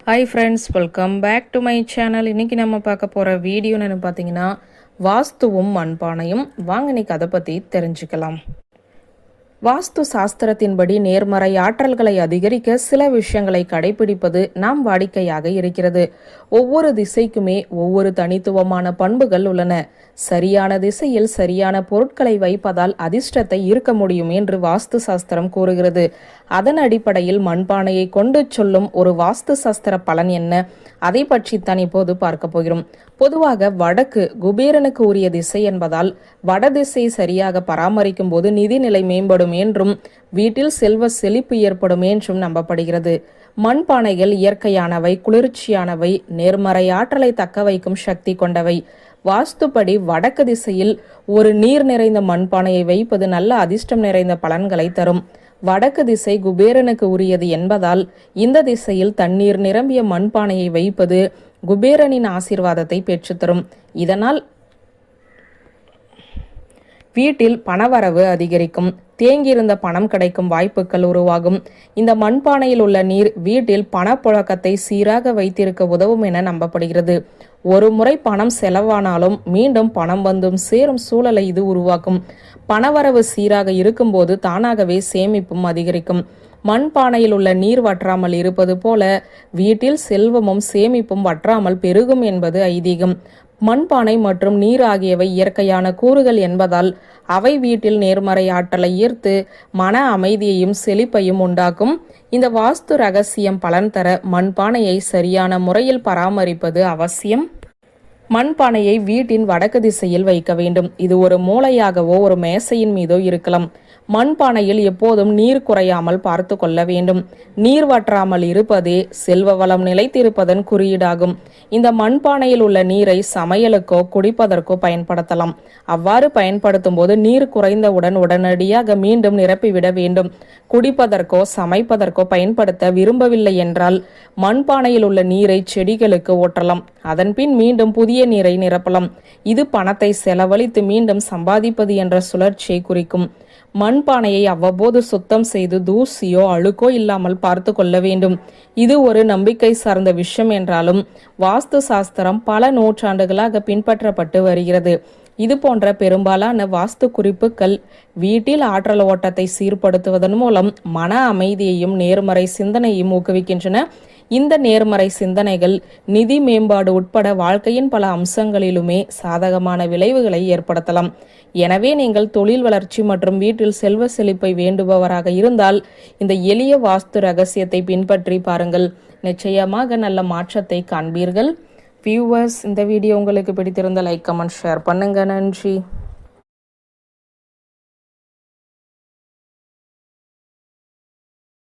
Hi friends, welcome back to my channel. இன்றைக்கி நம்ம பார்க்க போகிற வீடியோன்னு பார்த்தீங்கன்னா வாஸ்துவும் மண்பானையும். வாங்க இன்னைக்கு அதை பற்றி தெரிஞ்சுக்கலாம். வாஸ்து சாஸ்திரத்தின்படி நேர்மறை ஆற்றல்களை அதிகரிக்க சில விஷயங்களை கடைபிடிப்பது நாம் வாடிக்கையாக இருக்கிறது. ஒவ்வொரு திசைக்குமே ஒவ்வொரு தனித்துவமான பண்புகள் உள்ளன. சரியான திசையில் சரியான பொருட்களை வைப்பதால் அதிர்ஷ்டத்தை ஈர்க்க முடியும் என்று வாஸ்து சாஸ்திரம் கூறுகிறது. அதன் அடிப்படையில் மண்பானையை கொண்டு சொல்லும் ஒரு வாஸ்து சாஸ்திர பலன் என்ன, அதை பற்றித்தான் இப்போது பார்க்க போகிறோம். பொதுவாக வடக்கு குபேரனுக்கு உரிய திசை என்பதால் வடதிசை சரியாக பராமரிக்கும் போது நிதிநிலை மேம்படும் என்றும் வீட்டில் செல்வ செழிப்பு ஏற்படும் என்றும் நம்பப்படுகிறது. மண்பானைகள் இயற்கையானவை, குளிர்ச்சியானவை, நேர்மறை ஆற்றலை தக்க வைக்கும் சக்தி கொண்டவை. வாஸ்துப்படி வடக்கு திசையில் ஒரு நீர் நிறைந்த மண்பானையை வைப்பது நல்ல அதிர்ஷ்டம் நிறைந்த பலன்களை தரும். வடக்கு திசை குபேரனுக்கு உரியது என்பதால் இந்த திசையில் தண்ணீர் நிரம்பிய மண்பானையை வைப்பது குபேரனின் ஆசீர்வாதத்தை பெற்றுத்தரும். இதனால் வீட்டில் பணவரவு அதிகரிக்கும், தேங்கியிருந்த பணம் கிடைக்கும் வாய்ப்புகள் உருவாகும். இந்த மண்பானையில் உள்ள நீர் வீட்டில் பணப்புழக்கத்தை சீராக வைத்திருக்க உதவும் என நம்பப்படுகிறது. ஒரு முறை பணம் செலவானாலும் மீண்டும் பணம் வந்தும் சேரும் சூழலை இது உருவாக்கும். பணவரவு சீராக இருக்கும்போது தானாகவே சேமிப்பும் அதிகரிக்கும். மண்பானையில் உள்ள நீர் வற்றாமல் இருப்பது போல வீட்டில் செல்வமும் சேமிப்பும் வற்றாமல் பெருகும் என்பது ஐதீகம். மண்பானை மற்றும் நீர் ஆகியவை இயற்கையான கூறுகள் என்பதால் அவை வீட்டில் நேர்மறை ஆற்றலை ஈர்த்து மன அமைதியையும் செழிப்பையும் உண்டாக்கும். இந்த வாஸ்து ரகசியம் பலன் தர மண்பானையை சரியான முறையில் பராமரிப்பது அவசியம். மண்பானையை வீட்டின் வடக்கு திசையில் வைக்க வேண்டும். இது ஒரு மூலையாகவோ ஒரு மேசையின் மீதோ இருக்கலாம். மண்பானையில் எப்போதும் நீர் குறையாமல் பார்த்து கொள்ள வேண்டும். நீர் வற்றாமல் இருப்பதே செல்வ வளம் நிலைத்திருப்பதன் குறியீடாகும். இந்த மண்பானையில் உள்ள நீரை சமையலுக்கோ குடிப்பதற்கோ பயன்படுத்தலாம். அவ்வாறு பயன்படுத்தும் போது நீர் குறைந்தவுடன் உடனடியாக மீண்டும் நிரப்பிவிட வேண்டும். குடிப்பதற்கோ சமைப்பதற்கோ பயன்படுத்த விரும்பவில்லை என்றால் மண்பானையில் உள்ள நீரை செடிகளுக்கு ஊற்றலாம். அதன்பின் மீண்டும் புதிய நீரை நிரப்பலாம். இது பணத்தை செலவழித்து மீண்டும் சம்பாதிப்பது என்ற சுழற்சியை குறிக்கும். மண்பானையை அவ்வப்போது சுத்தம் செய்து தூசியோ அழுக்கோ இல்லாமல் பார்த்து கொள்ள வேண்டும். இது ஒரு நம்பிக்கை சார்ந்த விஷயம் என்றாலும் வாஸ்து சாஸ்திரம் பல நூற்றாண்டுகளாக பின்பற்றப்பட்டு வருகிறது. இது போன்ற பெரும்பாலான வாஸ்து குறிப்புகள் வீட்டில் ஆற்றல் ஓட்டத்தை சீர்படுத்துவதன் மூலம் மன அமைதியையும் நேர்மறை சிந்தனையும் ஊக்குவிக்கின்றன. இந்த நேர்மறை சிந்தனைகள் நிதி மேம்பாடு உட்பட வாழ்க்கையின் பல அம்சங்களிலுமே சாதகமான விளைவுகளை ஏற்படுத்தலாம். எனவே நீங்கள் தொழில் வளர்ச்சி மற்றும் வீட்டில் செல்வ செழிப்பை வேண்டுபவராக இருந்தால் இந்த எளிய வாஸ்து ரகசியத்தை பின்பற்றி பாருங்கள். நிச்சயமாக நல்ல மாற்றத்தை காண்பீர்கள். வியூவர்ஸ், இந்த வீடியோ உங்களுக்கு பிடித்திருந்த லைக், கமெண்ட், ஷேர் பண்ணுங்க. நன்றி.